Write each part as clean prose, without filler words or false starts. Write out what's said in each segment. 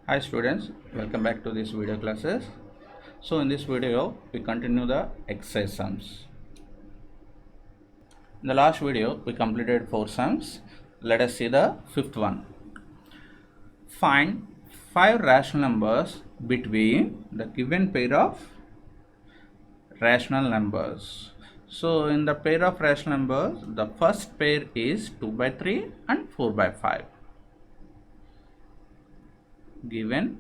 Hi students, welcome back to this video classes. So in this video we continue the exercise sums. In the last video we completed 4 sums. Let us see the fifth one. Find 5 rational numbers between the given pair of rational numbers. So in the pair of rational numbers, the first pair is 2 by 3 and 4 by 5. Given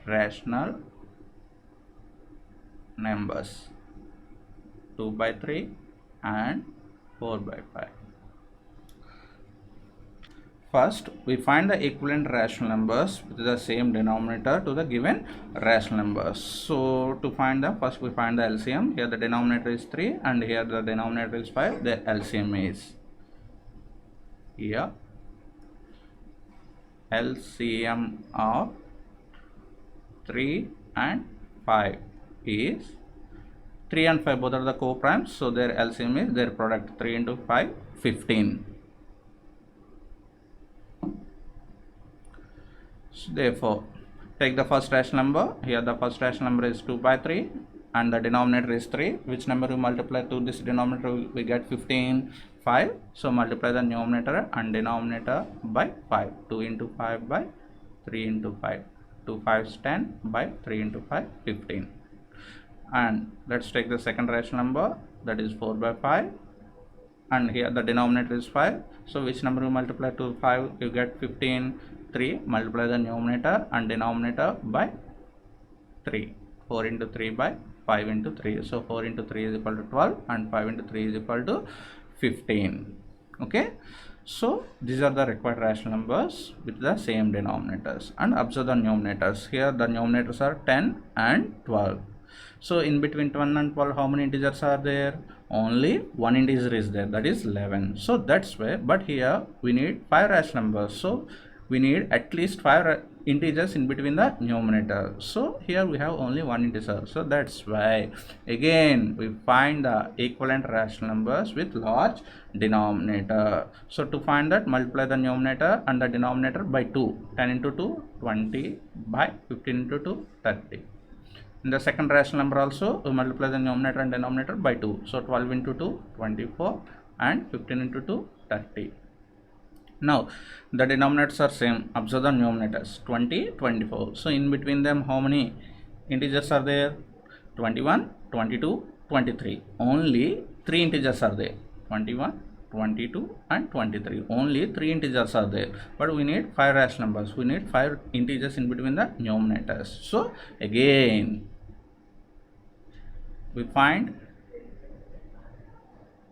rational numbers 2 by 3 and 4 by 5. First, we find the equivalent rational numbers with the same denominator to the given rational numbers. So to find the first, we find the LCM. Here the denominator is 3 and here the denominator is 5. The LCM is here LCM of 3 and 5 is 3 and 5 both are the co-primes, so their LCM is their product 3 into 5 15. So therefore take the first rational number. Here the first rational number is 2 by 3 and the denominator is 3. Which number we multiply to this denominator? We get 15 5. So multiply the numerator and denominator by 5. 2 into 5 by 3 into 5. 2 5s 10 by 3 into 5 15. And let's take the second rational number, that is 4 by 5, and here the denominator is 5. So which number you multiply to 5? You get 15 3. Multiply the numerator and denominator by 3. 4 into 3 by 5 into 3. So 4 into 3 is equal to 12 and 5 into 3 is equal to 15. Okay, so these are the required rational numbers with the same denominators. And observe the numerators. Here the numerators are 10 and 12. So in between 10 and 12, how many integers are there? Only one integer is there, that is 11. So that's why, but here we need 5 rational numbers. So we need at least 5 integers in between the numerator. So here we have only one integer. So that's why again we find the equivalent rational numbers with large denominator. So to find that, multiply the numerator and the denominator by 2. 10 into 2 20 by 15 into 2 30. In the second rational number also, we multiply the numerator and denominator by 2. So 12 into 2 24 and 15 into 2 30. Now the denominators are same. Observe the numerators 20 24. So in between them, how many integers are there? 21 22 23. Only 3 integers are there. 21 22 and 23. Only 3 integers are there, but we need 5 rational numbers. We need 5 integers in between the numerators. So again we find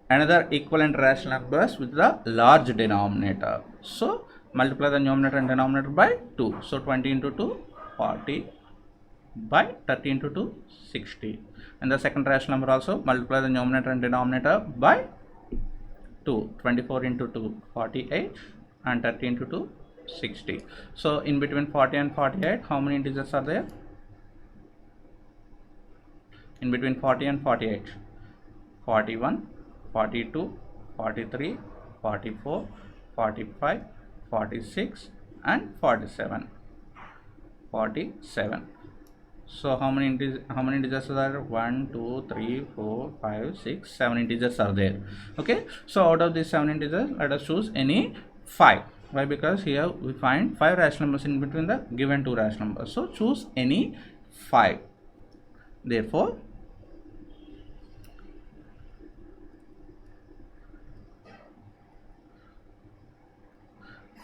another equivalent rational numbers with the large denominator. So multiply the numerator and denominator by 2. So 20 into 2 40 by 30 into 2 60. And the second rational number also, multiply the numerator and denominator by 2. 24 into 2 48 and 30 into 2 60. So in between 40 and 48, how many integers are there? In between 40 and 48, 41 42 43 44 45 46 and 47. So how many integers are there? 1 2 3 4 5 6 7 integers are there. Okay, so out of these 7 integers, let us choose any 5. Why? Because here we find 5 rational numbers in between the given 2 rational numbers. So choose any 5. Therefore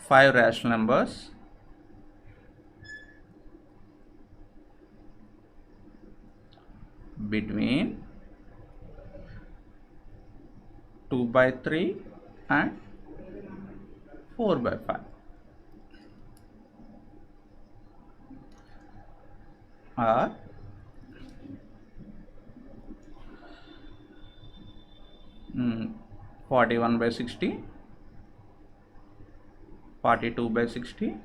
5 rational numbers between 2 by 3 and 4 by 5 are 41 by 60, 42 by 60,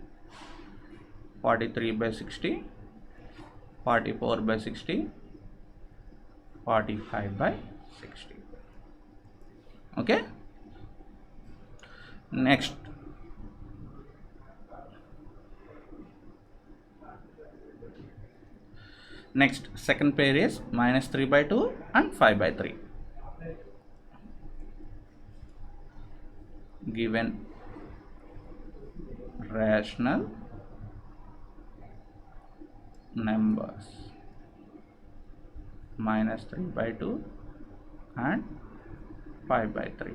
43 by 60, 44 by 60, 45 by 60. Okay, next Next, second pair is minus 3 by 2 and 5 by 3. Given rational numbers minus 3 by 2 and 5 by 3.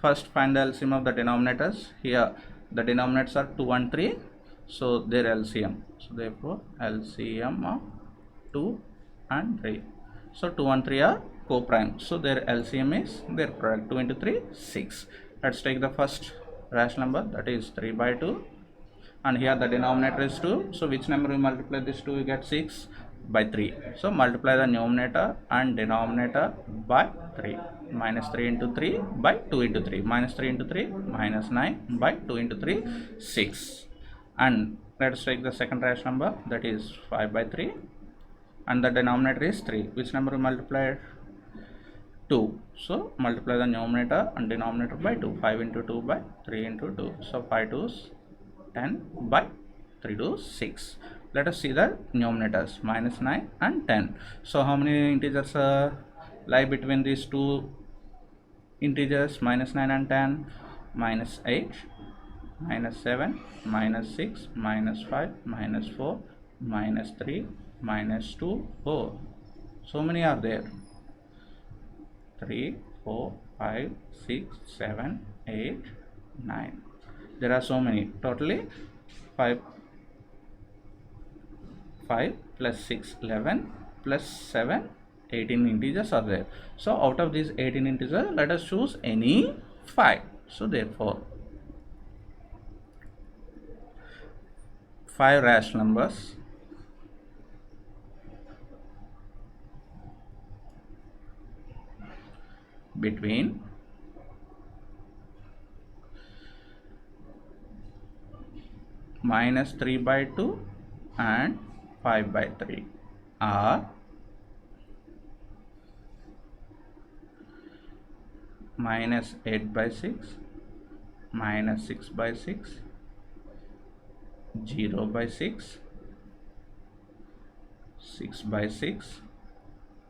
First, find the LCM of the denominators. Here the denominators are 2 and 3, so their LCM. So therefore LCM of 2 and 3. So 2 and 3 are co-prime, so their LCM is their product. 2 into 3, 6. Let's take the first rational number, that is 3 by 2, and here the denominator is 2, so which number we multiply this 2, we get 6 by 3. So multiply the numerator and denominator by 3. Minus 3 into 3 by 2 into 3. Minus 3 into 3, minus 9 by 2 into 3, 6. And let's take the second rational number, that is 5 by 3, and the denominator is 3. Which number we multiply? 2. So multiply the numerator and denominator by 2. 5 into 2 by 3 into 2. So 5 2's 10 by 3 to 6. Let us see the numerators, minus 9 and 10. So how many integers lie between these two integers, minus 9 and 10? Minus 8, minus 7, minus 6, minus 5, minus 4, minus 3, minus 2, 4. So many are there. 3, 4, 5, 6, 7, 8, 9. There are so many. Totally 5 plus 6, 11, plus 7, 18 integers are there. So out of these 18 integers, let us choose any 5. So therefore 5 rational numbers between minus 3 by 2 and 5 by 3 are minus 8 by 6, minus 6 by 6, 0 by 6, 6 by 6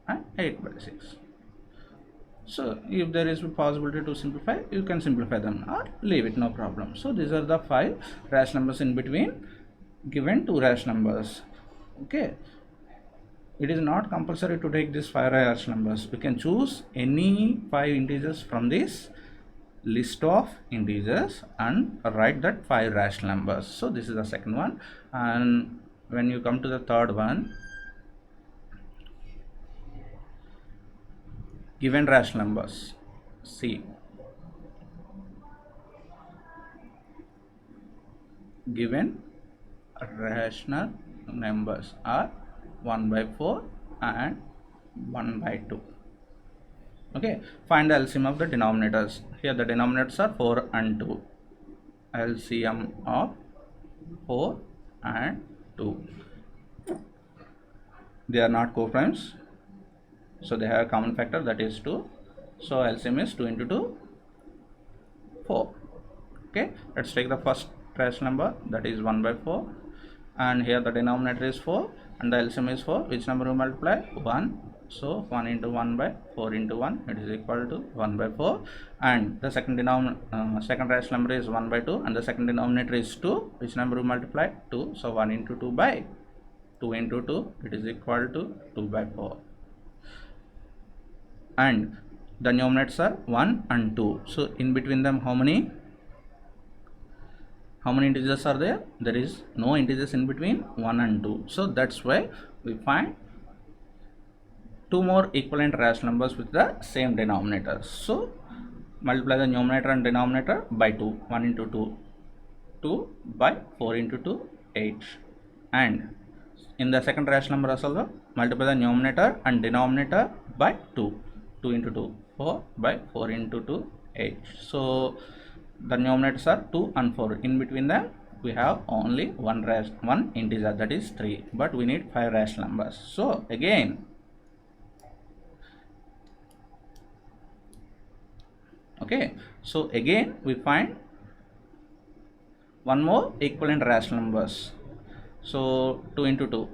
and 8 by 6. So if there is a possibility to simplify, you can simplify them or leave it, no problem. So these are the 5 rational numbers in between given 2 rational numbers. Okay, it is not compulsory to take these 5 rational numbers. We can choose any 5 integers from this list of integers and write that 5 rational numbers. So this is the second one. And when you come to the third one, given rational numbers, see, given rational numbers are 1 by 4 and 1 by 2. Okay, find the LCM of the denominators. Here the denominators are 4 and 2. LCM of 4 and 2. They are not co-primes, so they have a common factor, that is 2. So LCM is 2 into 2, 4. Okay, let's take the first rational number, that is 1 by 4, and here the denominator is 4 and the LCM is 4. Which number we multiply? 1. So 1 into 1 by 4 into 1, it is equal to 1 by 4. And the second rational number is 1 by 2 and the second denominator is 2. Which number we multiply? 2. So 1 into 2 by 2 into 2, it is equal to 2 by 4. And the numerators are 1 and 2. So in between them, how many integers are there? There is no integers in between 1 and 2. So that's why we find 2 more equivalent rational numbers with the same denominator. So multiply the numerator and denominator by 2. 1 into 2, 2 by 4 into 2, 8. And in the second rational number also, multiply the numerator and denominator by 2. 2 into 2, 4 by 4 into 2, 8. So the numerators are 2 and 4. In between them, we have only one integer, that is 3. But we need 5 rational numbers. So again, okay, so again we find one more equivalent rational numbers. So 2 into 2,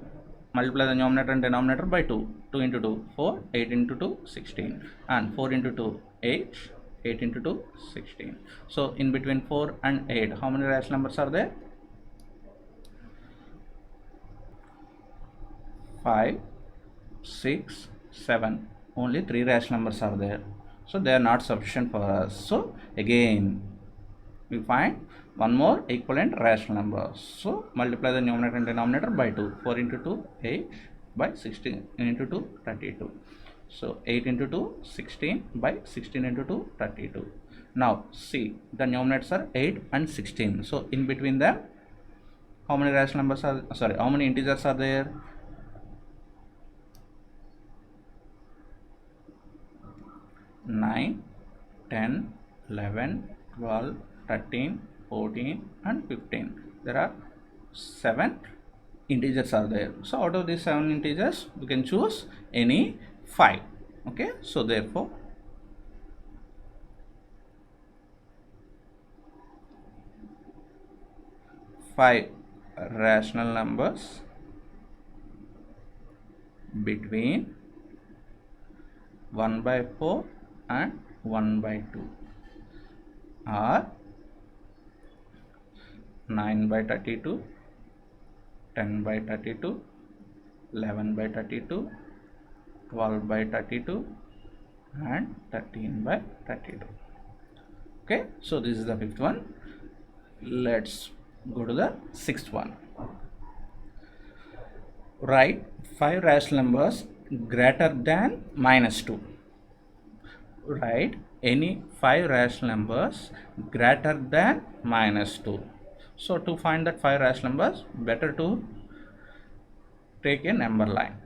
multiply the numerator and denominator by 2. 2 into 2 4, 8 into 2 16, and 4 into 2 8, 8 into 2 16. So in between 4 and 8, how many rational numbers are there? 5, 6, 7. Only 3 rational numbers are there, so they are not sufficient for us. So again we find one more equivalent rational number. So multiply the numerator and denominator by 2. 4 into 2 8 by 16 into 2 32. So 8 into 2 16 by 16 into 2 32. Now see, the numerators are 8 and 16. So in between them, how many rational numbers are, sorry, how many integers are there? 9, 10, 11, 12, 13, 14 and 15. There are 7 integers are there. So out of these 7 integers, we can choose any 5. Okay, so therefore five rational numbers between 1 by 4 and 1 by 2 are 9 by 32, 10 by 32, 11 by 32, 12 by 32 and 13 by 32. Okay, so this is the fifth one. Let's go to the sixth one. Write 5 rational numbers greater than -2. Write any 5 rational numbers greater than -2. So to find that 5 rational numbers, better to take a number line.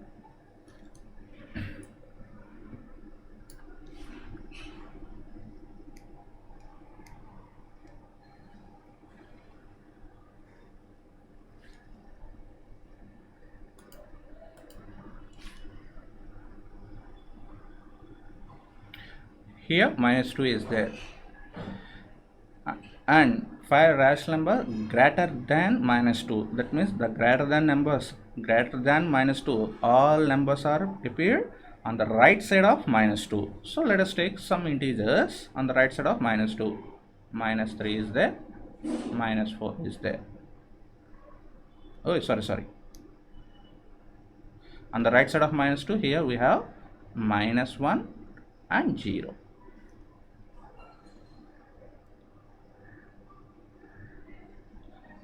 Here -2 is there, and 5 rational number greater than -2. That means the greater than numbers greater than -2, all numbers are appeared on the right side of -2. So let us take some integers on the right side of -2. -3 is there, -4 is there. Oh, sorry. On the right side of -2, here we have -1 and 0.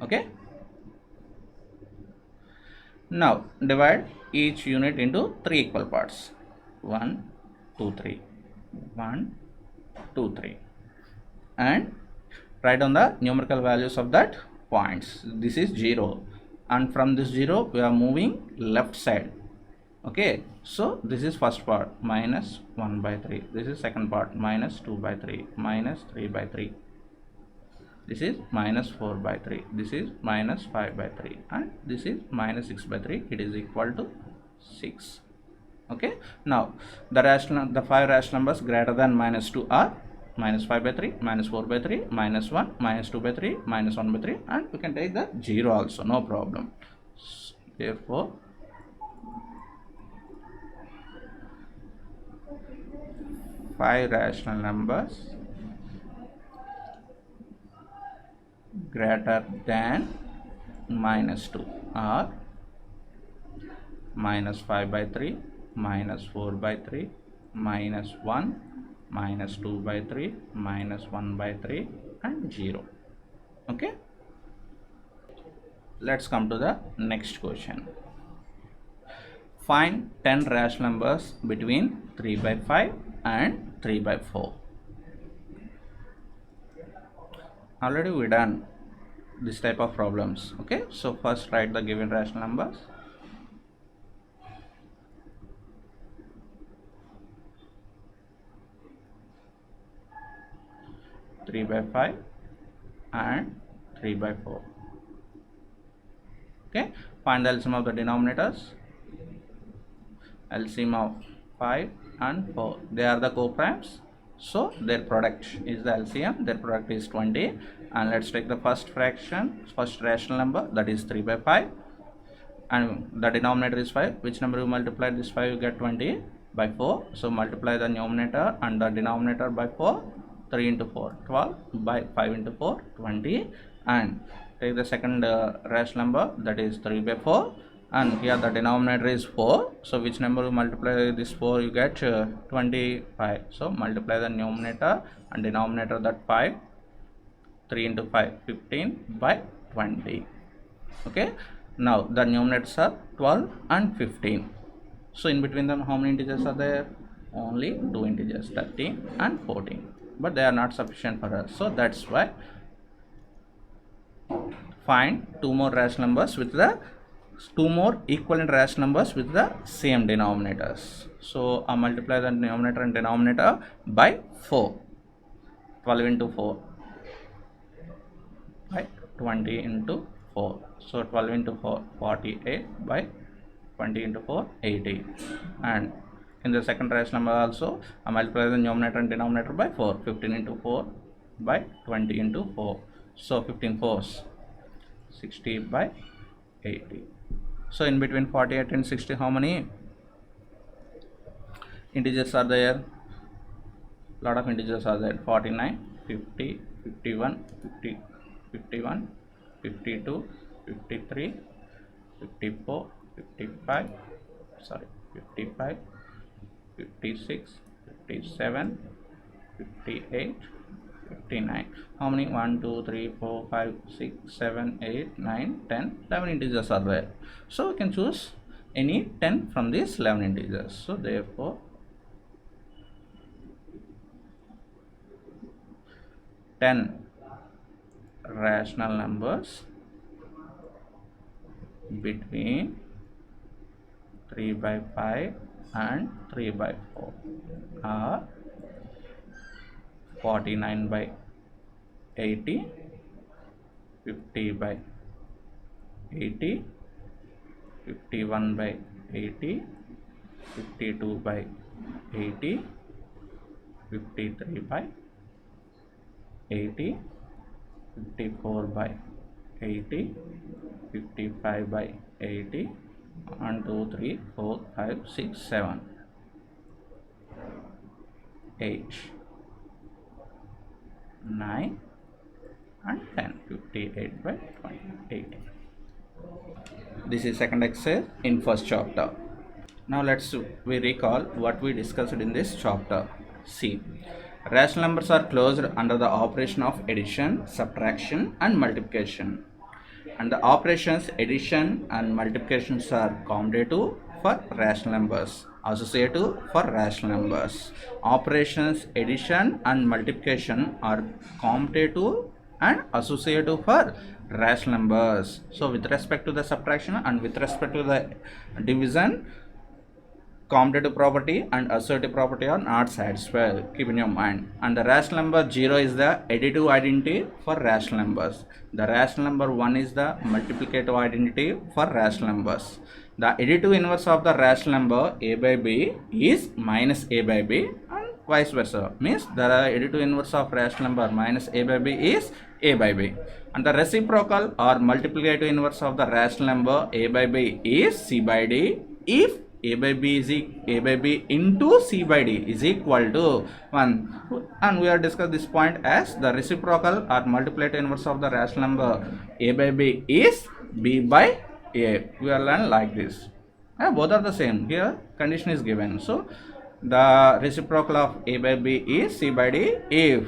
Okay, now divide each unit into 3 equal parts. 1, 2, 3, 1, 2, 3, and write down the numerical values of that points. This is 0, and from this 0 we are moving left side. Okay, so this is first part, -1 by 3. This is second part, -2 by 3, -3 by 3. This is -4 by 3, this is -5 by 3, and this is -6 by 3. It is equal to 6. Okay, now the 5 rational numbers greater than -2 are -5 by 3, -4 by 3, -1, -2 by 3, -1 by 3, and we can take the 0 also, no problem. Therefore five rational numbers greater than -2 are -5 by 3, -4 by 3, -1, -2 by 3, -1 by 3, and 0. Okay, let's come to the next question. Find 10 rational numbers between 3 by 5 and 3 by 4. Already we done this type of problems. Okay, so first write the given rational numbers. Three by 5 and 3 by 4. Okay, find the LCM of the denominators. LCM of 5 and 4, they are the co-primes, so their product is the LCM. Their product is 20. And let's take the first fraction, first rational number, that is 3 by 5. and the denominator is 5. Which number you multiply this 5, you get 20 by 4. So multiply the numerator and the denominator by 4. 3 into 4, 12 by 5 into 4, 20, and take the second rational number, that is 3 by 4, and here the denominator is 4. So which number you multiply this 4, you get 25. So multiply the numerator and denominator, that 5. 3 into 5, 15 by 20. Okay, now the numerators are 12 and 15. So in between them, how many integers are there? Only 2 integers, 13 and 14. But they are not sufficient for us. So that's why find two more rational numbers with the two more equivalent rational numbers with the same denominators. So I multiply the numerator and denominator by 4. 12 into 4 by 20 into 4. So 12 into 4, 48 by 20 into 4, 80. And in the second rational number also, I multiply the numerator and denominator by 4. 15 into 4 by 20 into 4. So 15 4s, 60 by 80. So in between 48 and 60, how many integers are there? Lot of integers are there. 49, 50, 51, 50, 51, 52, 53, 54, 55, 55, 56, 57, 58, 59. How many? 1, 2, 3, 4, 5, 6, 7, 8, 9, 10, 11 integers are there. So we can choose any 10 from these 11 integers. So therefore, rational numbers between 3 by 5 and 3 by 4 are 49 by 80, 50 by 80, 51 by 80, 52 by 80, 53 by 80, 54 by 80, 55 by 80, 1, 2, 3, 4, 5, 6, 7, 8, 9 and 10. 58 by 20, 80. This is second exercise in first chapter. Now we recall what we discussed in this chapter. See, rational numbers are closed under the operation of addition, subtraction and multiplication. And the operations addition and multiplications are commutative for rational numbers, associative for rational numbers. Operations addition and multiplication are commutative and associative for rational numbers. So with respect to the subtraction and with respect to the division, commutative property and associative property are not satisfied. Keep in your mind. And the rational number 0 is the additive identity for rational numbers. The rational number 1 is the multiplicative identity for rational numbers. The additive inverse of the rational number a by b is minus a by b, and vice versa. Means the additive inverse of rational number minus a by b is a by b. And the reciprocal or multiplicative inverse of the rational number a by b is c by d if a by b into c by d is equal to 1. And we have discussed this point as the reciprocal or multiplicative inverse of the rational number a by b is b by a. We are learned like this. Both are the same. Here condition is given. So the reciprocal of a by b is c by d if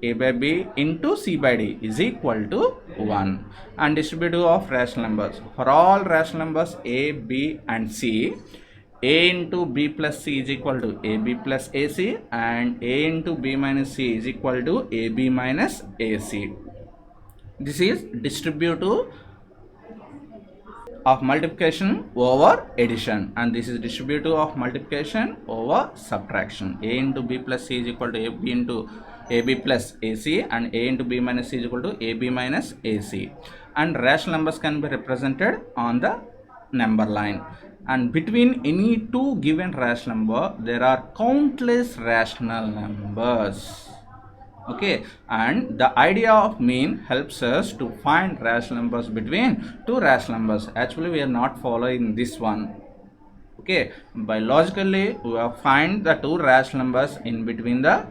a by b into c by d is equal to 1. And distributive of rational numbers. For all rational numbers a, b and c, a into b plus c is equal to ab plus ac, and a into b minus c is equal to ab minus ac. This is distributive of multiplication over addition, and this is distributive of multiplication over subtraction. A into b plus c is equal to ab into ab plus ac, and a into b minus c is equal to ab minus ac. And rational numbers can be represented on the number line. And between any two given rational number, there are countless rational numbers. Okay, and the idea of mean helps us to find rational numbers between two rational numbers. Actually, we are not following this one. Okay, by logically we will find the two rational numbers in between the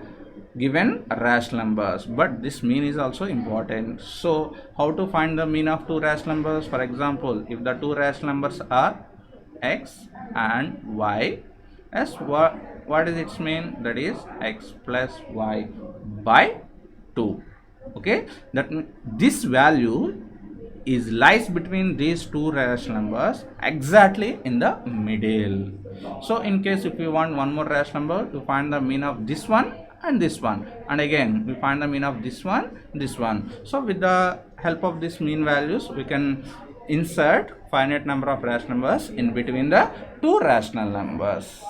given rational numbers, but this mean is also important. So how to find the mean of two rational numbers? For example, if the two rational numbers are x and y, as what is its mean? That is x plus y by 2. Okay, that this value is lies between these two rational numbers exactly in the middle. So in case if we want one more rational number, to find the mean of this one and this one, and again we find the mean of this one. So with the help of this mean values, we can insert finite number of rational numbers in between the two rational numbers.